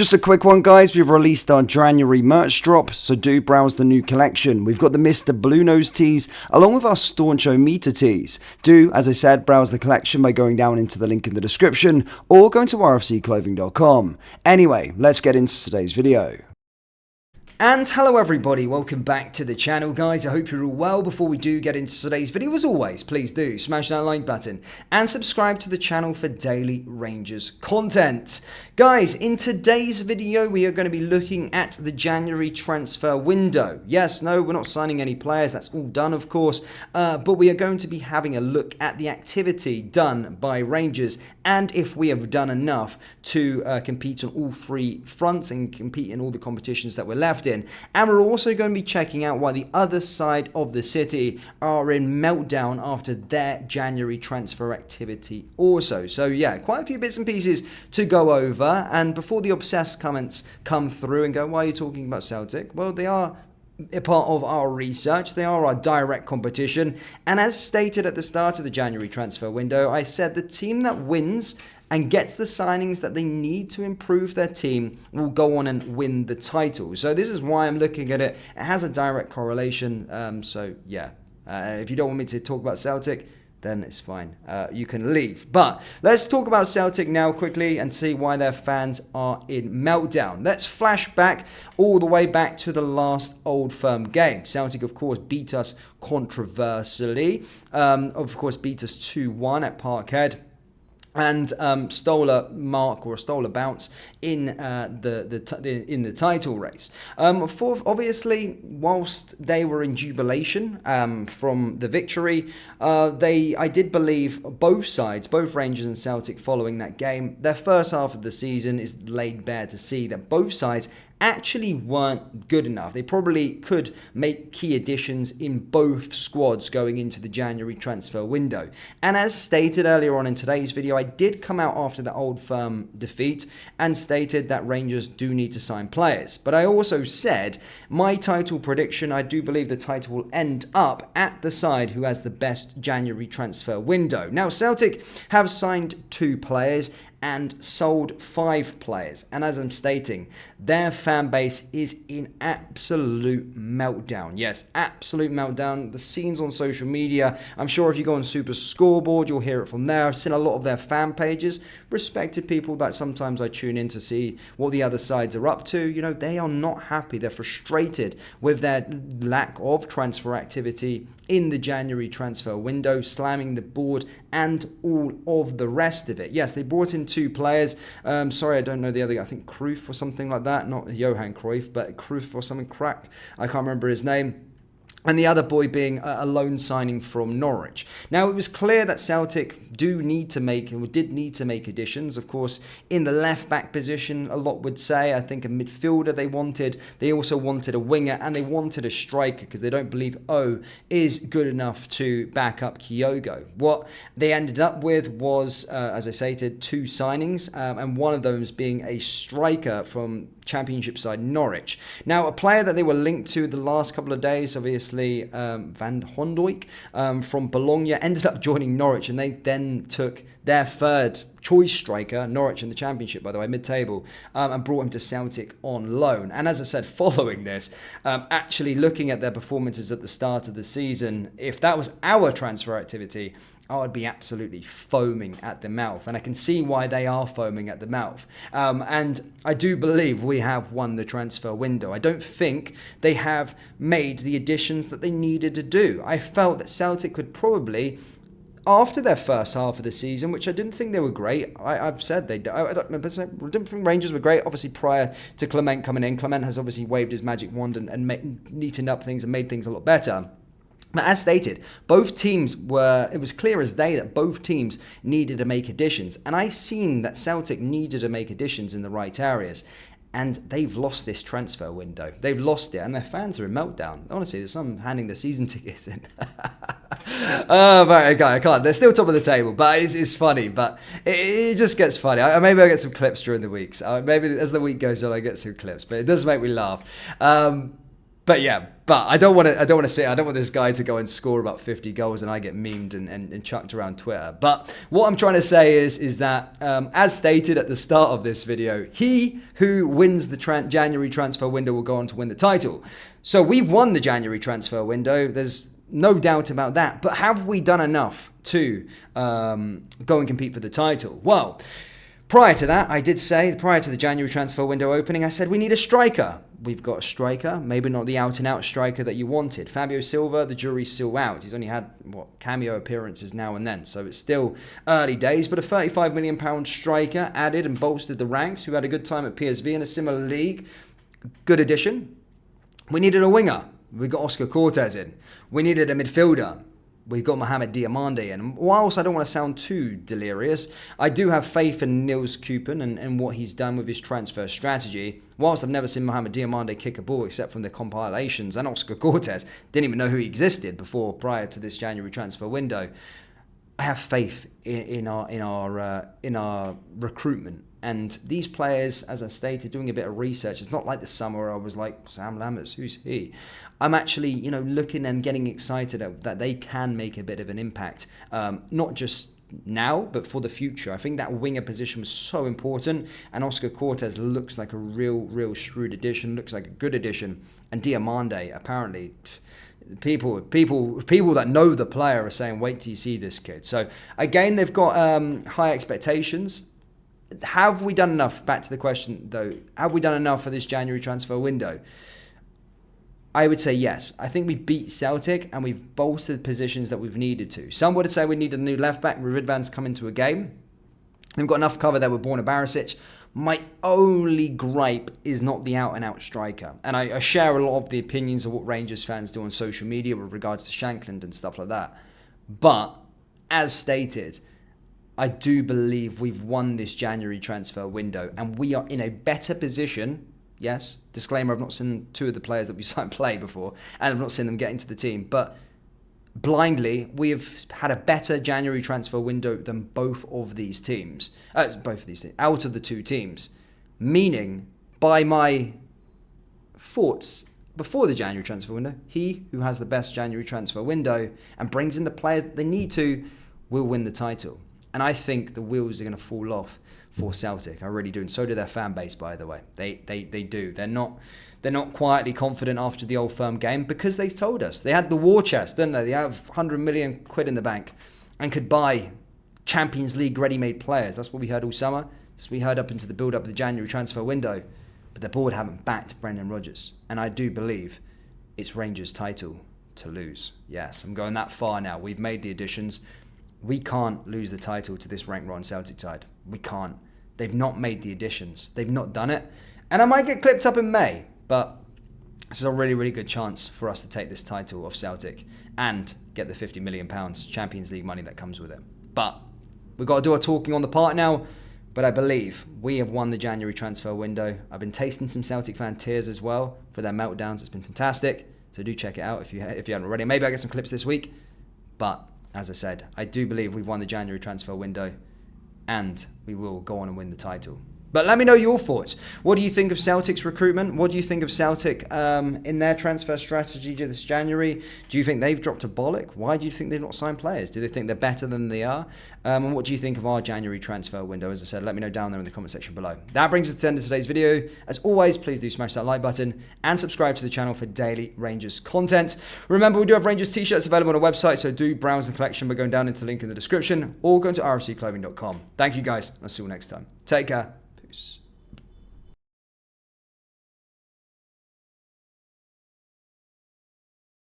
Just a quick one, guys. We've released our January merch drop, so do browse the new collection. We've got the Mr. Blue Nose tees, along with our Stauncho Meter tees. Do, as I said, browse the collection by going down into the link in the description, or going to rfcclothing.com. Anyway, let's get into today's video. And hello everybody, welcome back to the channel, guys. I hope you're all well. Before we do get into today's video, as always, please do smash that like button and subscribe to the channel for daily Rangers content. Guys, in today's video, we are going to be looking at the January transfer window. Yes, no, we're not signing any players, that's all done, of course, but we are going to be having a look at the activity done by Rangers and if we have done enough to compete on all three fronts and compete in all the competitions that we're left in. And we're also going to be checking out why the other side of the city are in meltdown after their January transfer activity also. So yeah, quite a few bits and pieces to go over. And before the obsessed comments come through and go, why are you talking about Celtic? Well, they are a part of our research. They are our direct competition. And as stated at the start of the January transfer window, I said the team that wins and gets the signings that they need to improve their team will go on and win the title. So this is why I'm looking at it. It has a direct correlation. So yeah, if you don't want me to talk about Celtic, then it's fine. You can leave. But let's talk about Celtic now quickly and see why their fans are in meltdown. Let's flash back all the way back to the last Old Firm game. Celtic, of course, beat us controversially. Of course, beat us 2-1 at Parkhead. And stole a mark or stole a bounce in the title race. Obviously, whilst they were in jubilation from the victory, I did believe both sides, both Rangers and Celtic, following that game, their first half of the season is laid bare to see that both sides actually weren't good enough. They probably could make key additions in both squads going into the January transfer window. And as stated earlier on in today's video, I did come out after the Old Firm defeat and stated that Rangers do need to sign players. But I also said my title prediction, I do believe the title will end up at the side who has the best January transfer window. Now, Celtic have signed 2 players and sold 5 players. And as I'm stating, their fan base is in absolute meltdown. Yes, absolute meltdown. The scenes on social media, I'm sure if you go on Super Scoreboard, you'll hear it from there. I've seen a lot of their fan pages, respected people that sometimes I tune in to see what the other sides are up to. You know, they are not happy. They're frustrated with their lack of transfer activity in the January transfer window, slamming the board and all of the rest of it. Yes, they brought in 2 players. Sorry, I don't know the other guy. I think Cruyff or something like that. Not Johan Cruyff, but Cruyff or something. Crack. I can't remember his name. And the other boy being a loan signing from Norwich. Now, it was clear that Celtic did need to make additions. Of course, in the left-back position, a lot would say. I think a midfielder they wanted. They also wanted a winger and they wanted a striker because they don't believe O is good enough to back up Kyogo. What they ended up with was, as I stated, 2 signings, and one of those being a striker from Championship side Norwich. Now, a player that they were linked to the last couple of days, obviously Van Hondijk from Bologna, ended up joining Norwich, and they then took their third choice striker, Norwich in the Championship, by the way, mid-table, and brought him to Celtic on loan. And as I said, following this, actually looking at their performances at the start of the season, if that was our transfer activity, I would be absolutely foaming at the mouth. And I can see why they are foaming at the mouth. And I do believe we have won the transfer window. I don't think they have made the additions that they needed to do. I felt that Celtic could probably, after their first half of the season, which I didn't think they were great, I've said I didn't think Rangers were great, obviously prior to Clement coming in. Clement has obviously waved his magic wand and neatened up things and made things a lot better. But as stated, both teams it was clear as day that both teams needed to make additions. And I seen that Celtic needed to make additions in the right areas. And they've lost this transfer window. They've lost it, and their fans are in meltdown. Honestly, there's some handing their season tickets in. But I can't. They're still top of the table, but it's funny. But it just gets funny. Maybe I'll get some clips during the weeks. Maybe as the week goes on, I get some clips. But it does make me laugh. But yeah, but I don't want this guy to go and score about 50 goals and I get memed and chucked around Twitter. But what I'm trying to say is that, as stated at the start of this video, he who wins the January transfer window will go on to win the title. So we've won the January transfer window. There's no doubt about that. But have we done enough to go and compete for the title? Well, prior to that, I did say, prior to the January transfer window opening, I said we need a striker. We've got a striker, maybe not the out-and-out striker that you wanted. Fabio Silva, the jury's still out. He's only had, cameo appearances now and then, so it's still early days. But a £35 million striker added and bolstered the ranks, who had a good time at PSV in a similar league. Good addition. We needed a winger. We got Oscar Cortez in. We needed a midfielder. We've got Mohamed Diamande. And whilst I don't want to sound too delirious, I do have faith in Nils Koopman and what he's done with his transfer strategy. Whilst I've never seen Mohamed Diamande kick a ball except from the compilations, and Oscar Cortez didn't even know who he existed prior to this January transfer window, I have faith in our recruitment. And these players, as I stated, doing a bit of research, it's not like the summer where I was like, Sam Lammers, who's he? I'm actually, looking and getting excited that they can make a bit of an impact, not just now, but for the future. I think that winger position was so important, and Oscar Cortez looks like a real shrewd addition, looks like a good addition. And Diamande, apparently, people that know the player are saying, wait till you see this kid. So again, they've got high expectations. Have we done enough? Back to the question though, have we done enough for this January transfer window? I would say yes. I think we beat Celtic and we've bolstered positions that we've needed to. Some would say we need a new left back. Ridvan's come into a game. We've got enough cover there with Borna Barisic. My only gripe is not the out-and-out striker. And I share a lot of the opinions of what Rangers fans do on social media with regards to Shankland and stuff like that. But, as stated, I do believe we've won this January transfer window and we are in a better position. Yes, disclaimer, I've not seen two of the players that we signed play before and I've not seen them get into the team. But blindly, we have had a better January transfer window than both of these teams. Out of the two teams. Meaning, by my thoughts before the January transfer window, he who has the best January transfer window and brings in the players that they need to will win the title. And I think the wheels are going to fall off for Celtic. I really do. And so do their fan base, by the way. They do. They're not quietly confident after the Old Firm game because they told us. They had the war chest, didn't they? They have 100 million quid in the bank and could buy Champions League ready-made players. That's what we heard all summer. That's what we heard up into the build-up of the January transfer window. But the board haven't backed Brendan Rodgers. And I do believe it's Rangers' title to lose. Yes, I'm going that far now. We've made the additions. We can't lose the title to this rank rotten Celtic side. We can't. They've not made the additions. They've not done it. And I might get clipped up in May, but this is a really good chance for us to take this title off Celtic and get the £50 million Champions League money that comes with it. But we've got to do our talking on the part now. But I believe we have won the January transfer window. I've been tasting some Celtic fan tears as well for their meltdowns. It's been fantastic. So do check it out if you haven't already. Maybe I'll get some clips this week. But as I said, I do believe we've won the January transfer window and we will go on and win the title. But let me know your thoughts. What do you think of Celtic's recruitment? What do you think of Celtic in their transfer strategy this January? Do you think they've dropped a bollock? Why do you think they've not signed players? Do they think they're better than they are? And what do you think of our January transfer window? As I said, let me know down there in the comment section below. That brings us to the end of today's video. As always, please do smash that like button and subscribe to the channel for daily Rangers content. Remember, we do have Rangers t-shirts available on our website, so do browse the collection by going down into the link in the description or go to rfcclothing.com. Thank you guys. I'll see you next time. Take care. Peace.